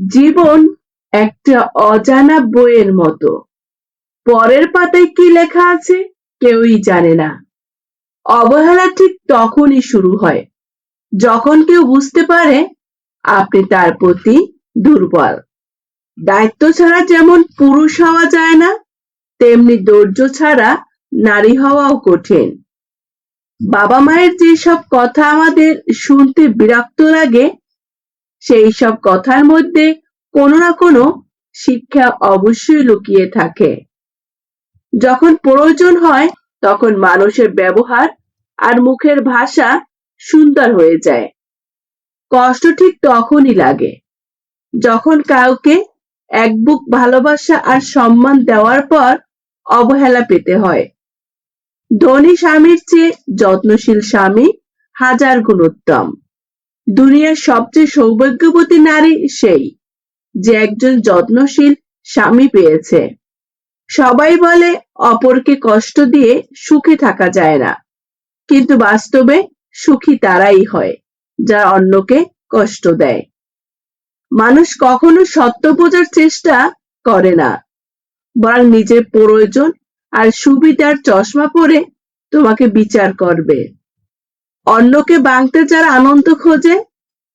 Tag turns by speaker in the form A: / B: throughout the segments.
A: জীবন একটা অজানা বইয়ের মতো। পরের পাতায় কি লেখা আছে কেউই জানে না। অবহেলা ঠিক তখনই শুরু হয় যখন কেউ বুঝতে পারে আপনি তার প্রতি দুর্বল। দায়িত্ব ছাড়া যেমন পুরুষ হওয়া যায় না, তেমনি ধৈর্য ছাড়া নারী হওয়াও কঠিন। বাবা মায়ের যেসব কথা আমাদের শুনতে বিরক্ত লাগে, সেই সব কথার মধ্যে কোনো না কোনো শিক্ষা অবশ্যই লুকিয়ে থাকে। যখন প্রয়োজন হয় তখন মানুষের ব্যবহার আর মুখের ভাষা সুন্দর হয়ে যায়। কষ্ট ঠিক তখনই লাগে যখন কাউকে এক বুক ভালোবাসা আর সম্মান দেওয়ার পর অবহেলা পেতে হয়। ধনী স্বামীর চেয়ে যত্নশীল স্বামী হাজার গুণ উত্তম। দুনিয়ার সবচেয়ে সৌভাগ্যবতী নারী সেই, যে একজন যত্নশীল স্বামী পেয়েছে। সবাই বলে অপরকে কষ্ট দিয়ে সুখে থাকা যায় না, কিন্তু বাস্তবে সুখী তারাই হয় যারা অন্যকে কষ্ট দেয়। মানুষ কখনো সত্য বোঝার চেষ্টা করে না, বরং নিজের প্রয়োজন আর সুবিধার চশমা পরে তোমাকে বিচার করবে। অন্যকে বাঁধতে যারা আনন্দ খোঁজে,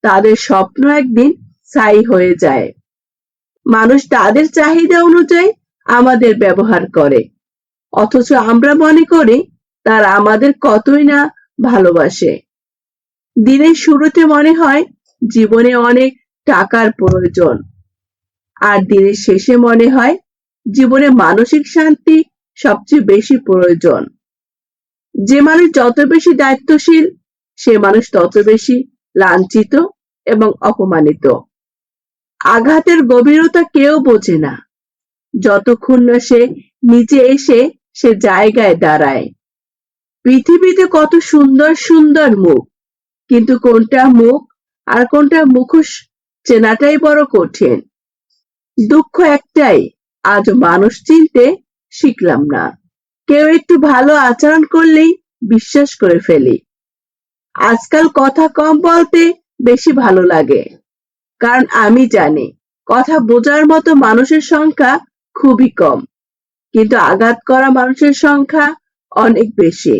A: তাদের স্বপ্ন একদিন ছাই হয়ে যায়। মানুষ তাদের চাহিদা অনুযায়ী আমাদের ব্যবহার করে, অথচ আমরা মনে করি তারা আমাদের কতই না ভালোবাসে। দিনের শুরুতে মনে হয় জীবনে অনেক টাকার প্রয়োজন, আর দিনের শেষে মনে হয় জীবনে মানসিক শান্তি সবচেয়ে বেশি প্রয়োজন। যে মানুষ যত বেশি দায়িত্বশীল, সে মানুষ তত বেশি লাঞ্ছিত এবং অপমানিত। আঘাতের গভীরতা কেউ বোঝে না যতক্ষণ না সে নিচে এসে সে জায়গায় দাঁড়ায়। পৃথিবীতে কত সুন্দর সুন্দর মুখ, কিন্তু কোনটা মুখ আর কোনটা মুখোশ চেনাটাই বড় কঠিন। দুঃখ একটাই, আজ মানুষ চিনতে শিখলাম না। কেউ একটু ভালো আচরণ করলেই বিশ্বাস করে ফেলি। আজকাল কথা কম বলতে বেশি ভালো লাগে, কারণ আমি জানি কথা বোঝার মতো মানুষের সংখ্যা খুবই কম, কিন্তু আঘাত করা মানুষের সংখ্যা অনেক বেশি।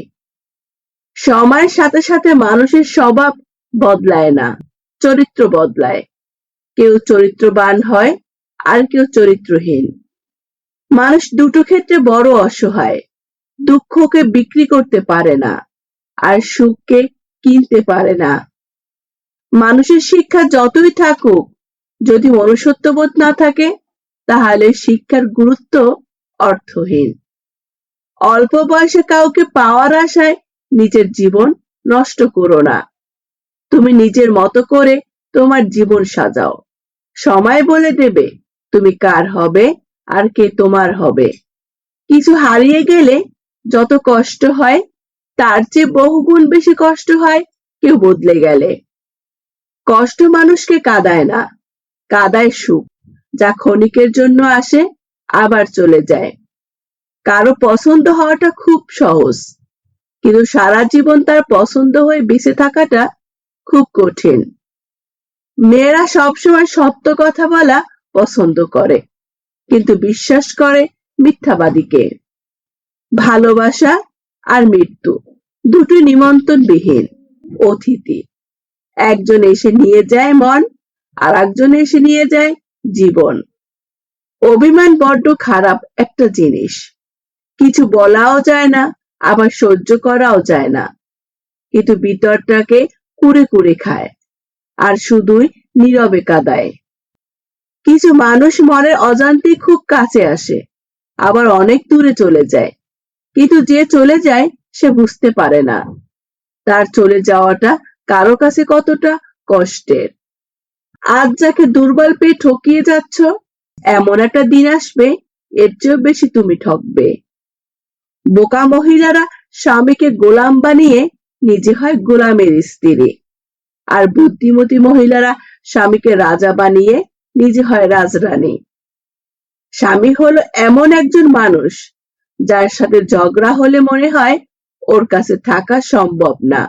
A: সময়ের সাথে সাথে মানুষের স্বভাব বদলায় না, চরিত্র বদলায়। কেউ চরিত্রবান হয় আর কেউ চরিত্রহীন। মানুষ দুটো ক্ষেত্রে বড় অসহায়। দুঃখকে বিক্রি করতে পারে না, আর সুখকে কিনতে পারে না। মানুষের শিক্ষা যতই থাকুক, যদি মনুষ্যত্ববোধ না থাকে, তাহলে শিক্ষার গুরুত্ব অর্থহীন। অল্প বয়সে কাউকে পাওয়ার আশায় নিজের জীবন নষ্ট করো না। তুমি নিজের মতো করে তোমার জীবন সাজাও। সময় বলে দেবে তুমি কার হবে আর কে তোমার হবে। কিছু হারিয়ে গেলে যত কষ্ট হয়, তার চেয়ে বহুগুণ বেশি কষ্ট হয় কেউ বদলে গেলে। কষ্ট মানুষকে কাঁদায় না, কাঁদায় সুখ, যা ক্ষণিকের জন্য আসে আবার চলে যায়। কারো পছন্দ হওয়াটা খুব সহজ, কিন্তু সারা জীবন তার পছন্দ হয়ে বেঁচে থাকাটা খুব কঠিন। মেয়েরা সবসময় সত্য কথা বলা পছন্দ করে, কিন্তু বিশ্বাস করে মিথ্যাবাদীকে। ভালোবাসা আর মৃত্যু দুটো নিমন্ত্রণবিহীন অতিথি। একজন এসে নিয়ে যায় মন, আর একজন এসে নিয়ে যায় জীবন। অভিমান বড্ড খারাপ একটা জিনিস। কিছু বলাও যায় না, আবার সহ্য করাও যায় না, কিন্তু ভিতরটাকে কুড়ে কুড়ে খায় আর শুধুই নীরবে কাঁদায়। কিছু মানুষ মনের অজান্তে খুব কাছে আসে, আবার অনেক দূরে চলে যায়, কিন্তু যে চলে যায় সে বুঝতে পারে না তার চলে যাওয়াটা কারো কাছে কতটা কষ্টের। আজ যাকে দুর্বল পেয়ে ঠকিয়ে যাচ্ছ, এমন একটা দিন আসবে এর চেয়েও বেশি তুমি ঠকবে। বোকা মহিলারা স্বামীকে গোলাম বানিয়ে নিজে হয় গোলামের স্ত্রী, আর বুদ্ধিমতী মহিলারা স্বামীকে রাজা বানিয়ে নিজে হয় রাজরানী। স্বামী হলো এমন একজন মানুষ যার সাথে ঝগড়া হলে মনে হয় ওর কাছে থাকা সম্ভব না,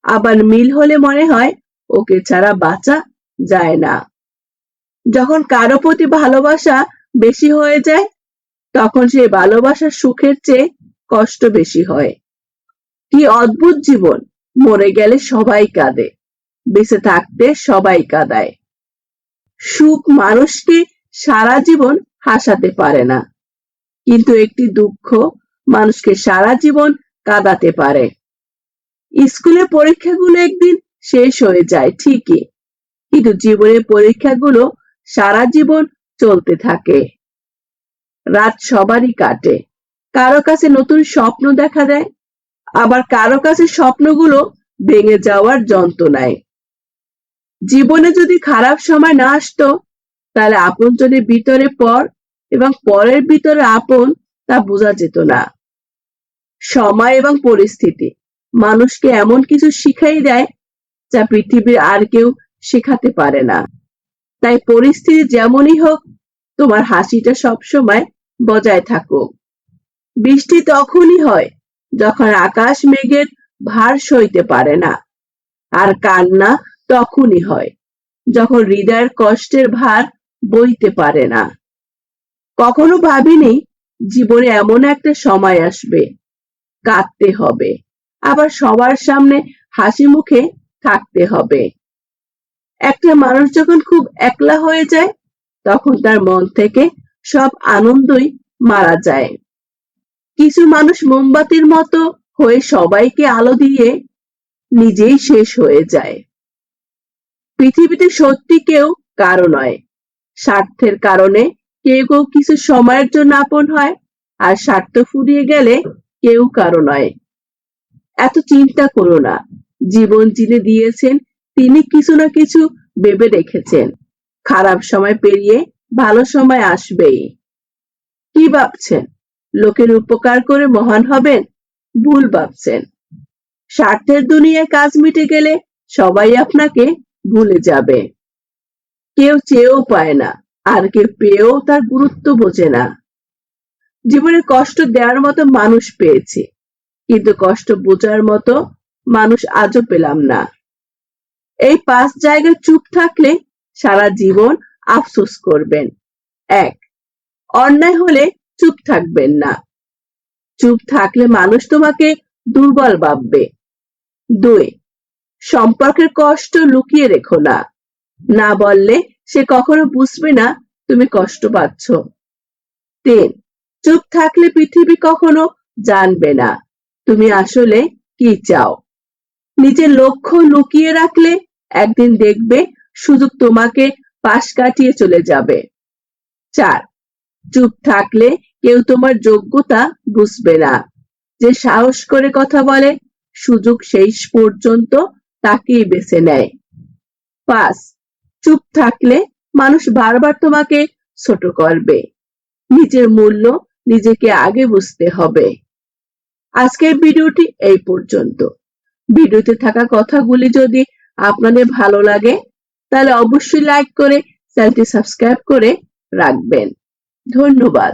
A: আবার মিল হলে মনে হয় ওকে ছাড়া বাঁচা যায় না। যখন কারো প্রতি ভালোবাসা বেশি হয়ে যায় তখন সেই ভালোবাসার সুখের চেয়ে কষ্ট বেশি হয়। কি অদ্ভুত জীবন, মরে গেলে সবাই কাঁদে, বেঁচে থাকতে সবাই কাঁদায়। সুখ মানুষকে সারা জীবন হাসাতে পারে না, কিন্তু একটি দুঃখ মানুষকে সারা জীবন কাঁদাতে পারে। স্কুলের পরীক্ষাগুলো একদিন শেষ হয়ে যায় ঠিকই, কিন্তু জীবনের পরীক্ষাগুলো সারা জীবন চলতে থাকে। রাত সবারই কাটে, কারো কাছে নতুন স্বপ্ন দেখা দেয়, আবার কারো কাছে স্বপ্নগুলো ভেঙে যাওয়ার যন্ত্রণায়। জীবনে যদি খারাপ সময় না আসতো তাহলে আপনজনের ভিতরে পর এবং পরের ভিতরে আপন তা বোঝা যেত না। সময় এবং পরিস্থিতি মানুষকে এমন কিছু শিখাই দেয় যা পৃথিবীর আর কেউ শেখাতে পারে না। তাই পরিস্থিতি যেমনই হোক, তোমার হাসিটা সবসময় বজায় থাকুক। বৃষ্টি তখনই হয় যখন আকাশ মেঘের ভার সইতে পারে না, আর কান্না তখনই হয় যখন হৃদয়ের কষ্টের ভার বইতে পারে না। কখনো ভাবিনি জীবনে এমন একটা সময় আসবে কাঁদতে হবে, আবার সবার সামনে হাসি মুখে থাকতে হবে। একটা মানুষ যখন খুব একলা হয়ে যায় তখন তার মন থেকে সব আনন্দই মারা যায়। কিছু মানুষ মোমবাতির মতো হয়ে সবাইকে আলো দিয়ে নিজেই শেষ হয়ে যায়। পৃথিবীতে সত্যি কেউ কারো নয়, স্বার্থের কারণে কেউ কেউ কিছু সময়ের জন্য আপন হয়, আর স্বার্থ ফুরিয়ে গেলে কেউ কারো নয়। এত চিন্তা করো না, জীবন যিনি দিয়েছেন তিনি কিছু না কিছু ভেবে রেখেছেন। খারাপ সময় পেরিয়ে ভালো সময় আসবেই। কি ভাবছেন লোকের উপকার করে মহান হবেন? ভুল ভাবছেন। স্বার্থের দুনিয়ায় কাজ মিটে গেলে সবাই আপনাকে ভুলে যাবে। কেউ চেয়েও পায় না, আর কেউ পেয়েও তার গুরুত্ব বোঝে না। জীবনে কষ্ট দেওয়ার মতো মানুষ পেয়েছি, কিন্তু কষ্ট বোঝার মতো মানুষ আজও পেলাম না। এই 5 জায়গায় চুপ থাকলে সারা জীবন আফসোস করবেন। 1. অন্যায় হলে চুপ থাকবেন না, চুপ থাকলে মানুষ তোমাকে দুর্বল ভাববে। 2. সম্পর্কের কষ্ট লুকিয়ে রেখো না, না বললে সে কখনো বুঝবে না তুমি কষ্ট পাচ্ছ। 3. চুপ থাকলে পৃথিবী কখনো জানবে না তুমি আসলে কি চাও। নিজের লক্ষ্য লুকিয়ে রাখলে একদিন দেখবে সুযোগ তোমাকে পাশ কাটিয়ে চলে যাবে। 4. চুপ থাকলে কেউ তোমার যোগ্যতা বুঝবে না, যে সাহস করে কথা বলে সুযোগ শেষ পর্যন্ত তাকেই বেছে নেয়। 5. চুপ থাকলে মানুষ বারবার তোমাকে ছোট করবে, নিজের মূল্য নিজেকে আগে বুঝতে হবে। আজকের ভিডিওটি এই পর্যন্ত। ভিডিওতে থাকা কথাগুলি যদি আপনাদের ভালো লাগে তাহলে অবশ্যই লাইক করে চ্যানেলটি সাবস্ক্রাইব করে রাখবেন। ধন্যবাদ।